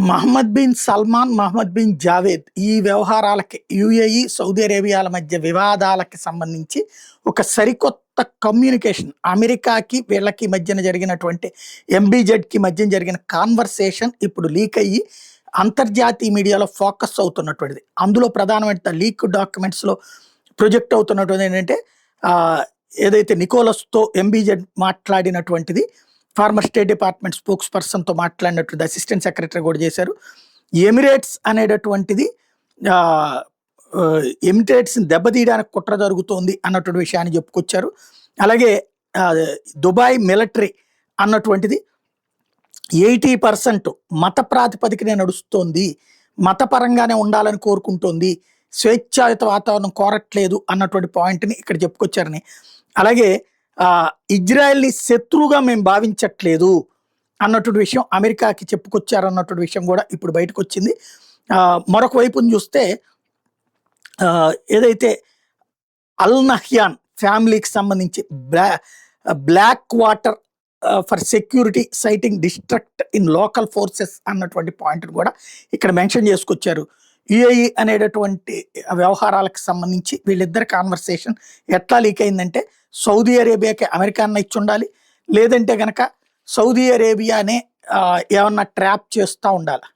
Mohammed bin Salman, Mohammed bin Zayed ఈ వ్యవహారాలకి UAE, Saudi అరేబియాల మధ్య వివాదాలకి సంబంధించి ఒక సరికొత్త కమ్యూనికేషన్ అమెరికాకి వీళ్ళకి మధ్యన జరిగినటువంటి ఎంబీజెడ్కి మధ్యన జరిగిన కాన్వర్సేషన్ ఇప్పుడు లీక్ అయ్యి అంతర్జాతీయ మీడియాలో ఫోకస్ అవుతున్నటువంటిది. అందులో ప్రధానమైన లీక్ డాక్యుమెంట్స్లో ప్రొజెక్ట్ అవుతున్నటువంటిది ఏంటంటే ఏదైతే నికోలస్తో ఎంబీజెడ్ మాట్లాడినటువంటిది ఫార్మర్ స్టేట్ డిపార్ట్మెంట్ స్పోక్స్ పర్సన్తో మాట్లాడినటువంటి అసిస్టెంట్ సెక్రటరీ కూడా చేశారు. ఎమిరేట్స్ అనేటటువంటిది ఎమిరేట్స్ని దెబ్బతీయడానికి కుట్ర జరుగుతోంది అన్నటువంటి విషయాన్ని చెప్పుకొచ్చారు. అలాగే దుబాయ్ మిలిటరీ అన్నటువంటిది 80% మత ప్రాతిపదికనే నడుస్తోంది, మతపరంగానే ఉండాలని కోరుకుంటోంది, స్వేచ్ఛాయుత వాతావరణం కోరట్లేదు అన్నటువంటి పాయింట్ని ఇక్కడ చెప్పుకొచ్చారని. అలాగే ఇజ్రాయెల్ని శత్రువుగా మేము భావించట్లేదు అన్నటువంటి విషయం అమెరికాకి చెప్పుకొచ్చారు అన్నటువంటి విషయం కూడా ఇప్పుడు బయటకు వచ్చింది. మరొక వైపుని చూస్తే ఏదైతే అల్ నహ్యాన్ ఫ్యామిలీకి సంబంధించి Blackwater for security citing destruct in local forces అన్నటువంటి పాయింట్ కూడా ఇక్కడ మెన్షన్ చేసుకొచ్చారు. యుఏఈ అనేటటువంటి వ్యవహారాలకు సంబంధించి వీళ్ళిద్దరి కాన్వర్సేషన్ ఎట్లా లీక్ అయిందంటే సౌదీ అరేబియాకి అమెరికాని ఇచ్చి ఉండాలి, లేదంటే కనుక సౌదీ అరేబియానే ఏమన్నా ట్రాప్ చేస్తూ ఉండాలి.